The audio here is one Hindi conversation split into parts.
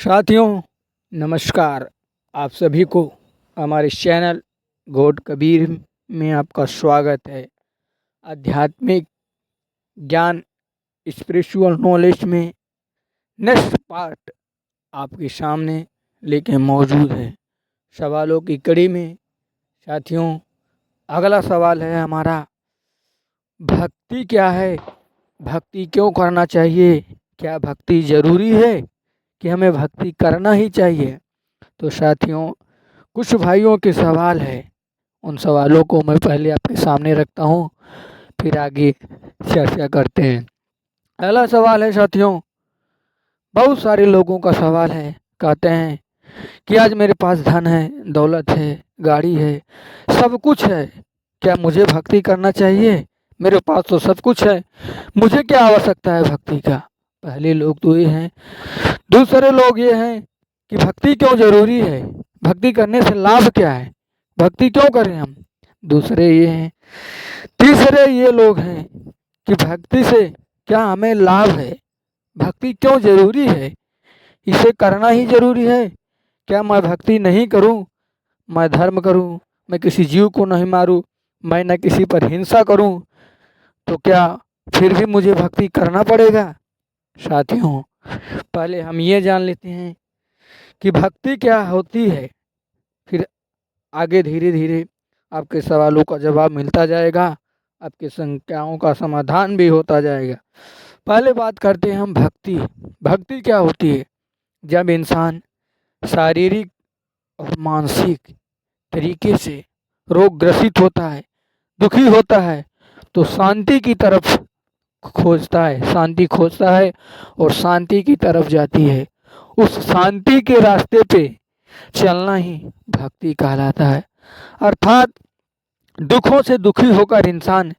साथियों नमस्कार। आप सभी को हमारे चैनल गॉड कबीर में आपका स्वागत है। आध्यात्मिक ज्ञान स्पिरिचुअल नॉलेज में नेक्स्ट पार्ट आपके सामने लेके मौजूद है। सवालों की कड़ी में साथियों अगला सवाल है हमारा, भक्ति क्या है, भक्ति क्यों करना चाहिए, क्या भक्ति ज़रूरी है कि हमें भक्ति करना ही चाहिए। तो साथियों कुछ भाइयों के सवाल है, उन सवालों को मैं पहले आपके सामने रखता हूँ, फिर आगे चर्चा करते हैं। पहला सवाल है साथियों, बहुत सारे लोगों का सवाल है, कहते हैं कि आज मेरे पास धन है, दौलत है, गाड़ी है, सब कुछ है, क्या मुझे भक्ति करना चाहिए? मेरे पास तो सब कुछ है, मुझे क्या आवश्यकता है भक्ति का? पहले लोग तो ये हैं। दूसरे लोग ये हैं कि भक्ति क्यों ज़रूरी है, भक्ति करने से लाभ क्या है, भक्ति क्यों करें हम? दूसरे ये हैं। तीसरे ये लोग हैं कि भक्ति से क्या हमें लाभ है, भक्ति क्यों ज़रूरी है, इसे करना ही ज़रूरी है। क्या मैं भक्ति नहीं करूं, मैं धर्म करूं, मैं किसी जीव को नहीं मारूं, मैं न किसी पर हिंसा करूं, तो क्या फिर भी मुझे भक्ति करना पड़ेगा? साथियों पहले हम ये जान लेते हैं कि भक्ति क्या होती है, फिर आगे धीरे धीरे आपके सवालों का जवाब मिलता जाएगा, आपकी शंकाओं का समाधान भी होता जाएगा। पहले बात करते हैं हम भक्ति। भक्ति क्या होती है? जब इंसान शारीरिक और मानसिक तरीके से रोग ग्रसित होता है, दुखी होता है, तो शांति की तरफ खोजता है, शांति खोजता है और शांति की तरफ जाती है। उस शांति के रास्ते पे चलना ही भक्ति कहलाता है। अर्थात दुखों से दुखी होकर इंसान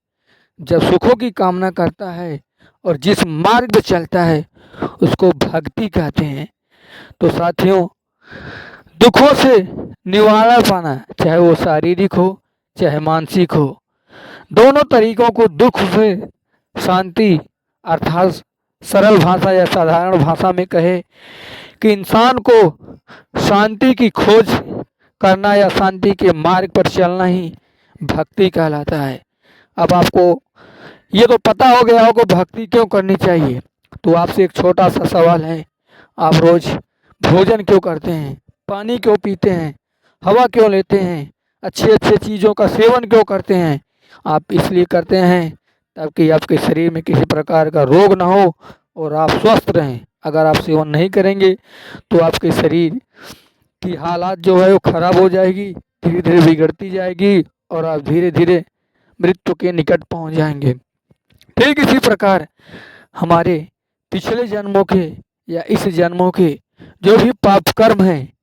जब सुखों की कामना करता है और जिस मार्ग पे चलता है उसको भक्ति कहते हैं। तो साथियों दुखों से निवारण पाना, चाहे वो शारीरिक हो चाहे मानसिक हो, दोनों तरीकों को दुख से शांति, अर्थात सरल भाषा या साधारण भाषा में कहे कि इंसान को शांति की खोज करना या शांति के मार्ग पर चलना ही भक्ति कहलाता है। अब आपको ये तो पता हो गया होगा भक्ति क्यों करनी चाहिए। तो आपसे एक छोटा सा सवाल है, आप रोज भोजन क्यों करते हैं, पानी क्यों पीते हैं, हवा क्यों लेते हैं, अच्छे अच्छे चीज़ों का सेवन क्यों करते हैं? आप इसलिए करते हैं ताकि आपके शरीर में किसी प्रकार का रोग ना हो और आप स्वस्थ रहें। अगर आप सेवन नहीं करेंगे तो आपके शरीर की हालात जो है वो खराब हो जाएगी, धीरे धीरे बिगड़ती जाएगी और आप धीरे धीरे मृत्यु के निकट पहुंच जाएंगे। ठीक इसी प्रकार हमारे पिछले जन्मों के या इस जन्मों के जो भी पाप कर्म हैं,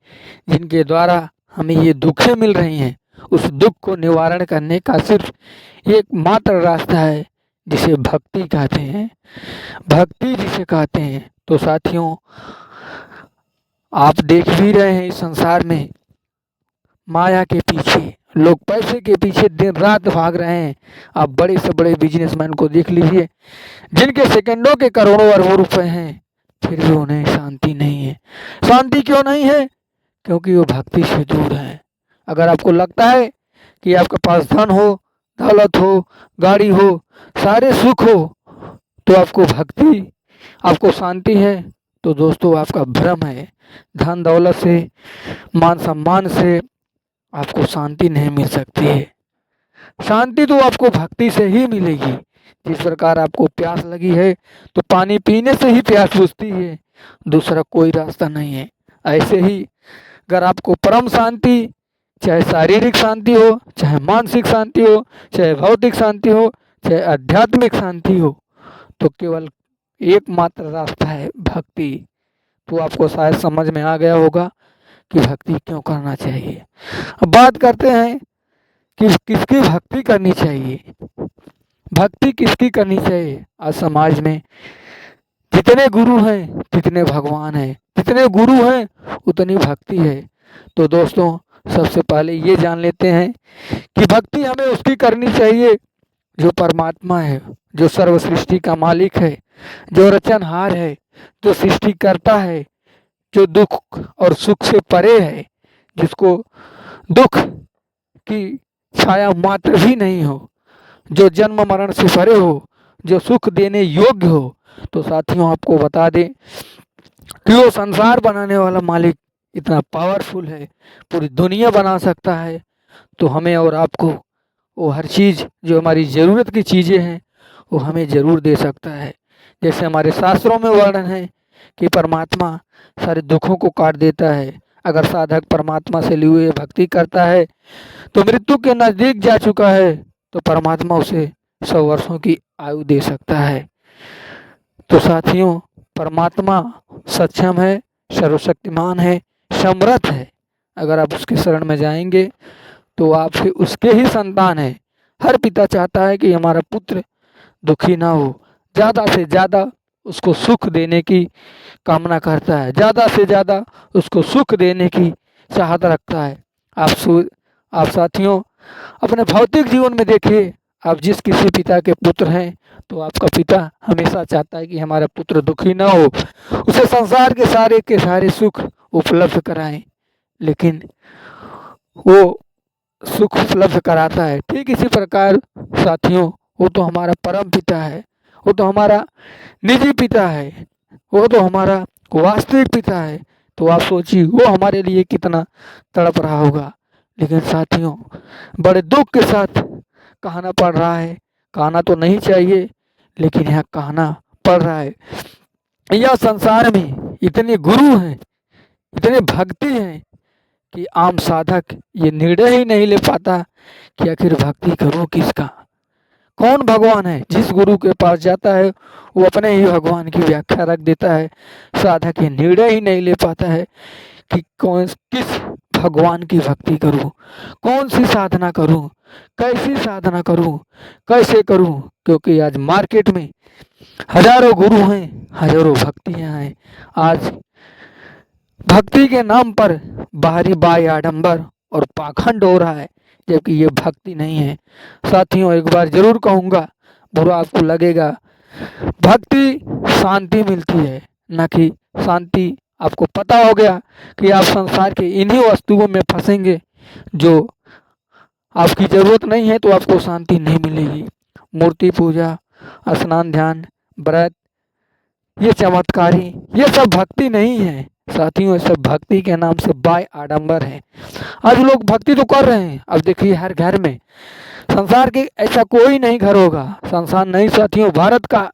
जिनके द्वारा हमें ये दुखें मिल रही हैं, उस दुख को निवारण करने का सिर्फ एकमात्र रास्ता है जिसे भक्ति कहते हैं। भक्ति जिसे कहते हैं। तो साथियों आप देख भी रहे हैं इस संसार में माया के पीछे लोग पैसे के पीछे दिन रात भाग रहे हैं। आप बड़े से बड़े बिजनेसमैन को देख लीजिए, जिनके सेकंडों के करोड़ों अरबों रुपए हैं, फिर भी उन्हें शांति नहीं है। शांति क्यों नहीं है? क्योंकि वो भक्ति से दूर है। अगर आपको लगता है कि आपके पास धन हो, दौलत हो, गाड़ी हो, सारे सुख हो, तो आपको भक्ति, आपको शांति है, तो दोस्तों आपका भ्रम है। धन दौलत से, मान सम्मान से आपको शांति नहीं मिल सकती है। शांति तो आपको भक्ति से ही मिलेगी। जिस प्रकार आपको प्यास लगी है तो पानी पीने से ही प्यास बुझती है, दूसरा कोई रास्ता नहीं है। ऐसे ही अगर आपको परम शांति, चाहे शारीरिक शांति हो, चाहे मानसिक शांति हो, चाहे भौतिक शांति हो, चाहे आध्यात्मिक शांति हो, तो केवल एकमात्र रास्ता है भक्ति। तो आपको शायद समझ में आ गया होगा कि भक्ति क्यों करना चाहिए। अब बात करते हैं कि किसकी भक्ति करनी चाहिए। भक्ति किसकी करनी चाहिए? आज समाज में जितने गुरु हैं जितने भगवान हैं, जितने गुरु हैं उतनी भक्ति है। तो दोस्तों सबसे पहले ये जान लेते हैं कि भक्ति हमें उसकी करनी चाहिए जो परमात्मा है, जो सर्व सृष्टि का मालिक है, जो रचनहार है, जो सृष्टि करता है, जो दुख और सुख से परे है, जिसको दुख की छाया मात्र भी नहीं हो, जो जन्म मरण से परे हो, जो सुख देने योग्य हो, तो साथियों आपको बता दें कि वो संसार बनाने वाला मालिक इतना पावरफुल है, पूरी दुनिया बना सकता है। तो हमें और आपको वो हर चीज़ जो हमारी ज़रूरत की चीज़ें हैं वो हमें ज़रूर दे सकता है। जैसे हमारे शास्त्रों में वर्णन है कि परमात्मा सारे दुखों को काट देता है। अगर साधक परमात्मा से लिए हुए भक्ति करता है तो मृत्यु के नज़दीक जा चुका है तो परमात्मा उसे 100 वर्षों की आयु दे सकता है। तो साथियों, परमात्मा सक्षम है, सर्वशक्तिमान है, समर्थ है। अगर आप उसके शरण में जाएंगे तो आप भी उसके ही संतान हैं। हर पिता चाहता है कि हमारा पुत्र दुखी ना हो, ज़्यादा से ज़्यादा उसको सुख देने की कामना करता है, ज़्यादा से ज़्यादा उसको सुख देने की चाहत रखता है। आप साथियों अपने भौतिक जीवन में देखिए, आप जिस किसी पिता के पुत्र हैं तो आपका पिता हमेशा चाहता है कि हमारा पुत्र दुखी ना हो, उसे संसार के सारे सुख उपलब्ध कराएं, लेकिन वो सुख उपलब्ध कराता है। ठीक इसी प्रकार साथियों, वो तो हमारा परम पिता है, वो तो हमारा निजी पिता है, वो तो हमारा वास्तविक पिता है। तो आप सोचिए वो हमारे लिए कितना तड़प रहा होगा। लेकिन साथियों, बड़े दुख के साथ कहना पड़ रहा है, कहना तो नहीं चाहिए लेकिन यह कहना पड़ रहा है, यह संसार में इतने गुरु हैं, इतने भक्ति हैं कि आम साधक ये निर्णय ही नहीं ले पाता कि आखिर भक्ति करूं किसका। कौन भगवान है? जिस गुरु के पास जाता है वो अपने ही भगवान की व्याख्या रख देता है। साधक ये निर्णय ही नहीं ले पाता है कि किस भगवान की भक्ति करूं, कौन सी साधना करूं, कैसी साधना करूं, कैसे करूं। क्योंकि आज मार्केट में हजारों गुरु हैं, हजारों भक्तियां हैं। आज भक्ति के नाम पर बाहरी बाय आडंबर और पाखंड हो रहा है, जबकि ये भक्ति नहीं है। साथियों, एक बार जरूर कहूँगा, बुरा आपको लगेगा, भक्ति शांति मिलती है, न कि शांति। आपको पता हो गया कि आप संसार के इन्हीं वस्तुओं में फंसेंगे जो आपकी ज़रूरत नहीं है, तो आपको शांति नहीं मिलेगी। मूर्ति पूजा, स्नान ध्यान, व्रत, ये चमत्कारी, ये सब भक्ति नहीं है। साथियों, ये सब भक्ति के नाम से बाय आडंबर है। आज लोग भक्ति तो कर रहे हैं, अब देखिए हर घर में, संसार के ऐसा कोई नहीं घर होगा, संसार नहीं साथियों, भारत का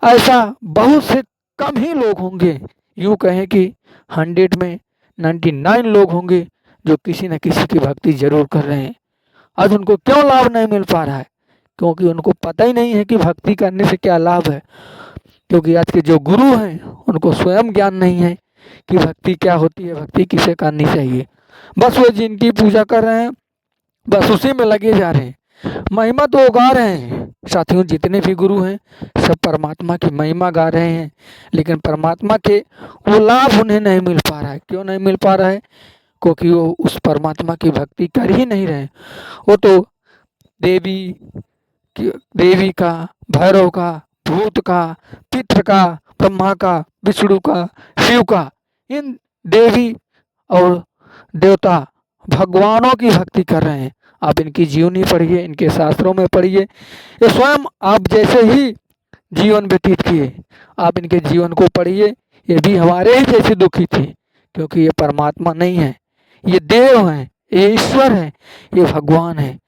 ऐसा बहुत से कम ही लोग होंगे, यूँ कहें कि 100 में 99 लोग होंगे जो किसी न किसी की भक्ति जरूर कर रहे हैं। आज उनको क्यों लाभ नहीं मिल पा रहा है? क्योंकि उनको पता ही नहीं है कि भक्ति करने से क्या लाभ है। क्योंकि आज के जो गुरु हैं उनको स्वयं ज्ञान नहीं है कि भक्ति क्या होती है, भक्ति किसे करनी चाहिए। बस वो जिनकी पूजा कर रहे हैं, बस उसी में लगे जा रहे हैं, महिमा तो गा रहे हैं। साथियों, जितने भी गुरु हैं सब परमात्मा की महिमा गा रहे हैं, लेकिन परमात्मा के वो लाभ उन्हें नहीं मिल पा रहा है। क्यों नहीं मिल पा रहा है? क्योंकि वो उस परमात्मा की भक्ति कर ही नहीं रहे। वो तो देवी का, भैरव का, भूत का, पितृ का, ब्रह्मा का, विष्णु का, शिव का, इन देवी और देवता भगवानों की भक्ति कर रहे हैं। आप इनकी जीवनी पढ़िए, इनके शास्त्रों में पढ़िए, ये स्वयं आप जैसे ही जीवन व्यतीत किए, आप इनके जीवन को पढ़िए, ये भी हमारे ही जैसे दुखी थे। क्योंकि ये परमात्मा नहीं है, ये देव हैं, ये ईश्वर हैं, ये भगवान हैं।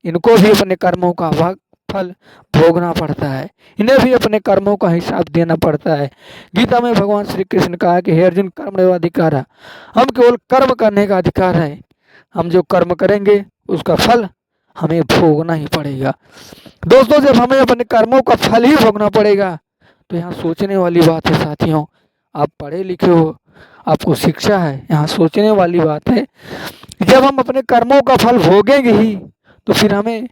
इनको भी अपने कर्मों का फल भोगना पड़ता है, इन्हें भी अपने कर्मों का हिसाब देना पड़ता है। गीता में भगवान श्री कृष्ण कहा कि हे अर्जुन, कर्मण्येवाधिकारः, हम केवल कर्म करने का अधिकार है। हम जो कर्म करेंगे उसका फल हमें भोगना ही पड़ेगा। दोस्तों, जब हमें अपने कर्मों का फल ही भोगना पड़ेगा तो यहाँ सोचने वाली बात है। साथियों, आप पढ़े लिखे हो, आपको शिक्षा है, यहाँ सोचने वाली बात है। जब हम अपने कर्मों का फल भोगेंगे ही तो फिर हमें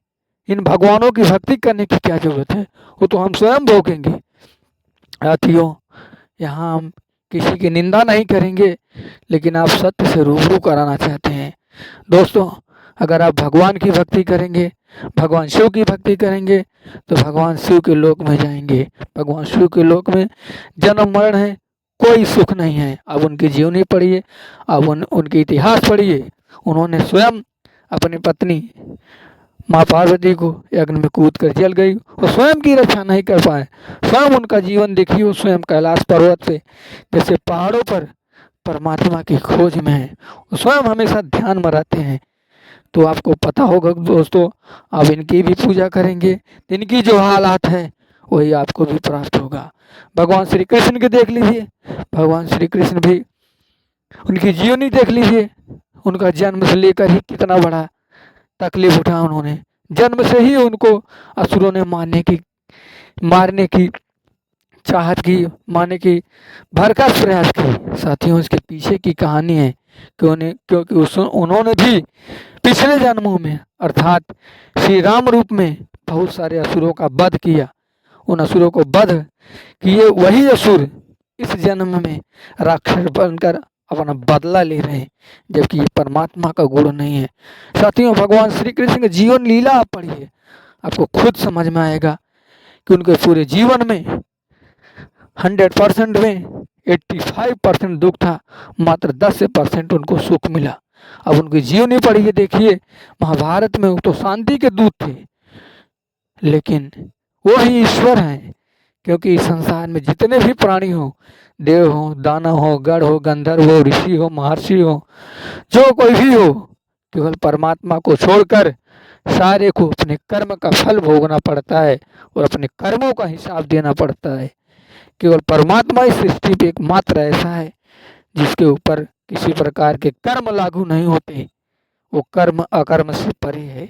इन भगवानों की भक्ति करने की क्या जरूरत है? वो तो हम स्वयं भोगेंगे। साथियों, यहाँ हम किसी की निंदा नहीं करेंगे, लेकिन आप सत्य से रूबरू कराना चाहते हैं। दोस्तों, अगर आप भगवान की भक्ति करेंगे, भगवान शिव की भक्ति करेंगे तो भगवान शिव के लोक में जाएंगे। भगवान शिव के लोक में जन्म मरण है, कोई सुख नहीं है। अब उनकी जीवनी पढ़िए, अब उनके इतिहास पढ़िए। उन्होंने स्वयं अपनी पत्नी माँ पार्वती को यज्ञ में कूद कर जल गई, वो स्वयं की रक्षा नहीं कर पाए। स्वयं उनका जीवन देखिए, वो स्वयं कैलाश पर्वत पे जैसे पहाड़ों पर परमात्मा की खोज में है, वो स्वयं हमेशा ध्यान में रहते हैं। तो आपको पता होगा दोस्तों, आप इनकी भी पूजा करेंगे तो इनकी जो हालात है वही आपको भी प्राप्त होगा। भगवान श्री कृष्ण के देख लीजिए, भगवान श्री कृष्ण भी उनकी जीवनी देख लीजिए। उनका जन्म से लेकर ही कितना बड़ा तकलीफ उठा उन्होंने। जन्म से ही उनको असुरों ने मारने की चाहत की, मारने की भरकस प्रयास की। साथियों, इसके पीछे की कहानी है क्योंकि उन्होंने भी पिछले जन्मों में अर्थात श्री राम रूप में बहुत सारे असुरों का वध किया। उन असुरों को वध किए वही असुर इस जन्म में राक्षस बनकर अपना बदला ले रहे हैं, जबकि ये परमात्मा का गुण नहीं है। साथियों, भगवान श्री कृष्ण के जीवन लीला आप पढ़िए, आपको खुद समझ में आएगा कि उनके पूरे जीवन में 100% में 85% दुख था, मात्र 10% उनको सुख मिला। अब उनकी जीवनी पढ़िए, देखिए महाभारत में वो तो शांति के दूत थे, लेकिन वो ही ईश्वर हैं। क्योंकि इस संसार में जितने भी प्राणी हो, देव हो, दानव हो, गढ़ हो, गंधर्व हो, ऋषि हो, महर्षि हो, जो कोई भी हो, केवल परमात्मा को छोड़कर सारे को अपने कर्म का फल भोगना पड़ता है और अपने कर्मों का हिसाब देना पड़ता है। केवल परमात्मा इस सृष्टि पे एकमात्र ऐसा है जिसके ऊपर किसी प्रकार के कर्म लागू नहीं होते, वो कर्म अकर्म से परे है।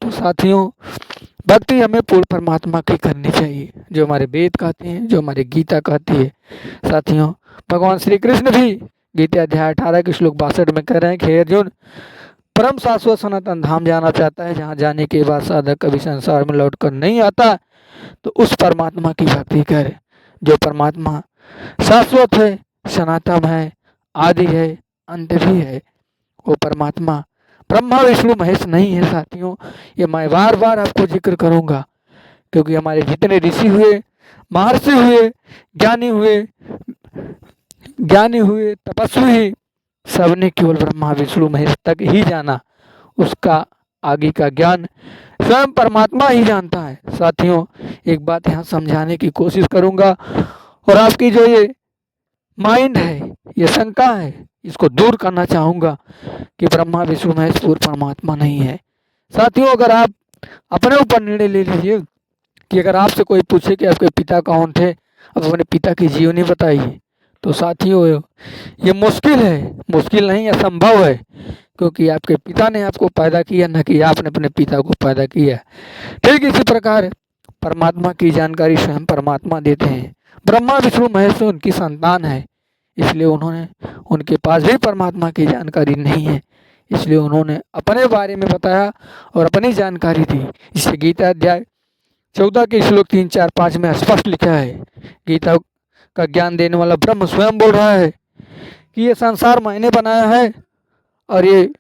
तो साथियों, भक्ति हमें पूर्ण परमात्मा की करनी चाहिए, जो हमारे वेद कहते हैं, जो हमारी गीता कहती है। साथियों, भगवान श्री कृष्ण भी गीता अध्याय 18 के श्लोक 62 में कह रहे हैं कि हे अर्जुन, परम शाश्वत सनातन धाम जाना चाहता है, जहाँ जाने के बाद साधक कभी संसार में लौट कर नहीं आता, तो उस परमात्मा की भक्ति कर, जो परमात्मा शाश्वत है, सनातन है, आदि है, अंत भी है। वो परमात्मा ब्रह्मा विष्णु महेश नहीं है। साथियों, ये मैं बार बार आपको जिक्र करूंगा, क्योंकि हमारे जितने ऋषि हुए, महर्षि हुए, ज्ञानी हुए, तपस्वी, सबने केवल ब्रह्मा विष्णु महेश तक ही जाना। उसका आगे का ज्ञान स्वयं परमात्मा ही जानता है। साथियों, एक बात यहाँ समझाने की कोशिश करूंगा, और आपकी जो ये माइंड है, ये शंका है, इसको दूर करना चाहूँगा कि ब्रह्मा विष्णु महेश पूर्ण परमात्मा नहीं है। साथियों, अगर आप अपने ऊपर निर्णय ले लीजिए कि अगर आपसे कोई पूछे कि आपके पिता कौन थे, अब अपने पिता की जीवनी बताइए, तो साथियों ये मुश्किल है, मुश्किल नहीं, असंभव है। क्योंकि आपके पिता ने आपको पैदा किया, न कि आपने अपने पिता को पैदा किया। ठीक इसी प्रकार परमात्मा की जानकारी स्वयं परमात्मा देते हैं। ब्रह्मा विष्णु महेश उनकी संतान है, इसलिए उनके पास भी परमात्मा की जानकारी नहीं है, इसलिए उन्होंने अपने बारे में बताया और अपनी जानकारी दी। इसे गीता अध्याय 14 के श्लोक 3, 4, 5 में स्पष्ट लिखा है। गीता का ज्ञान देने वाला ब्रह्म स्वयं बोल रहा है कि ये संसार मैंने बनाया है और ये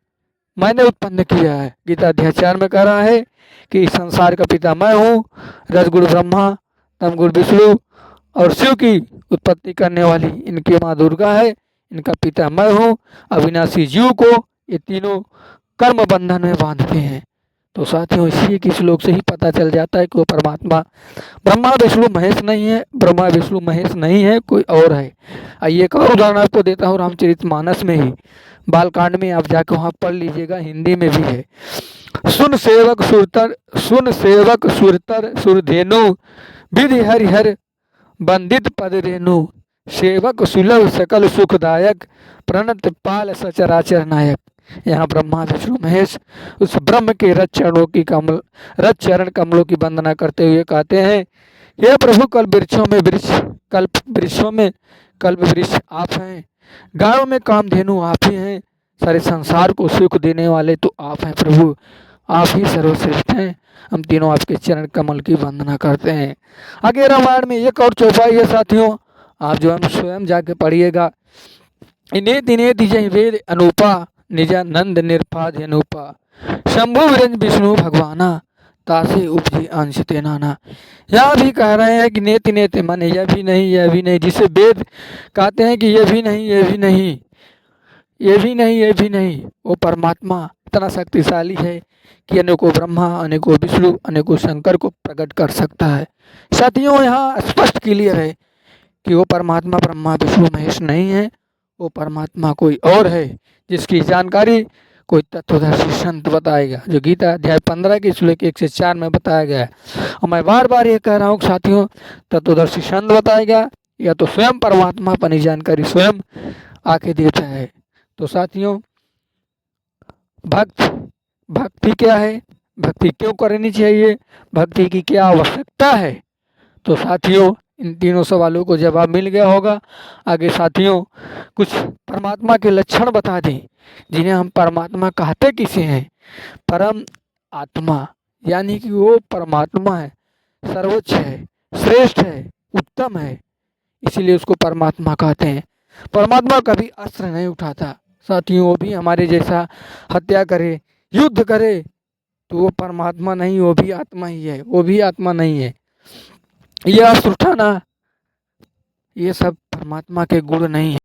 मैंने उत्पन्न किया है। गीता अध्याय 4 में कह रहा है कि इस संसार का पिता मैं हूँ, रजगुरु ब्रह्मा, तमगुरु विष्णु और शिव की उत्पत्ति करने वाली इनकी माँ दुर्गा है, इनका पिता मैं हूँ। अविनाशी जीव को ये तीनों कर्म बंधन में बांधते हैं। तो साथियों, इसी के श्लोक से ही पता चल जाता है कि वो परमात्मा ब्रह्मा विष्णु महेश नहीं है, ब्रह्मा विष्णु महेश नहीं है, कोई और है। आइए एक और उदाहरण आपको देता हूँ, रामचरितमानस में ही, बालकांड में, आप जाके वहाँ पढ़ लीजिएगा, हिंदी में भी है। सुन सेवक सुरतर सुरधेनु, विधि हरिहर बंदित पद रेणु, सेवक सुलभ सकल सुखदायक, प्रणत पाल सचराचर नायक। यहाँ ब्रह्मा विष्णु महेश उस ब्रह्म के रथ चरण कमलों की वंदना करते हुए कहते हैं, हे प्रभु, कल्प वृक्षों में कल्प वृक्ष आप हैं, गायों में कामधेनु आप ही हैं, सारे संसार को सुख देने वाले तो आप हैं प्रभु, आप ही सर्वश्रेष्ठ हैं। हम तीनों आपके चरण कमल की वंदना करते हैं। आगे रामायण में एक और चौपाई है साथियों, आप जो हम स्वयं जाके पढ़िएगा। इनेति जय वेद अनूपा, निजानंद निरपाद अनुपा, शंभु विरंज विष्णु भगवाना, तासे उपजे अंश ते नाना। यहाँ भी कह रहे हैं कि नेति नेति माने यह भी नहीं, यह भी नहीं, जिसे वेद कहते हैं कि ये भी नहीं, ये भी नहीं, ये भी नहीं, ये भी नहीं। वो परमात्मा इतना शक्तिशाली है कि अनेकों ब्रह्मा, अनेकों विष्णु, अनेकों शंकर को प्रकट कर सकता है। साथियों, यहाँ स्पष्ट क्लियर है कि वो परमात्मा ब्रह्मा विष्णु महेश नहीं है, वो परमात्मा कोई और है, जिसकी जानकारी कोई तत्वदर्शी संत बताएगा, जो गीता अध्याय 15 के श्लोक 1 से 4 में बताया गया है। और मैं बार बार ये कह रहा हूँ साथियों, तत्वदर्शी संत बताएगा या तो स्वयं परमात्मा अपनी जानकारी स्वयं आके देता है। तो साथियों, भक्ति क्या है, भक्ति क्यों करनी चाहिए, भक्ति की क्या आवश्यकता है, तो साथियों इन तीनों सवालों को जवाब मिल गया होगा। आगे साथियों कुछ परमात्मा के लक्षण बता दें, जिन्हें हम परमात्मा कहते किसे हैं। परम आत्मा, यानी कि वो परमात्मा है, सर्वोच्च है, श्रेष्ठ है, उत्तम है, इसीलिए उसको परमात्मा कहते हैं। परमात्मा कभी अस्त्र नहीं उठाता साथियों, वो भी हमारे जैसा हत्या करे, युद्ध करे, तो वो परमात्मा नहीं, वो भी आत्मा ही है, वो भी आत्मा नहीं है। यह अस्त्र उठाना, ये सब परमात्मा के गुण नहीं है।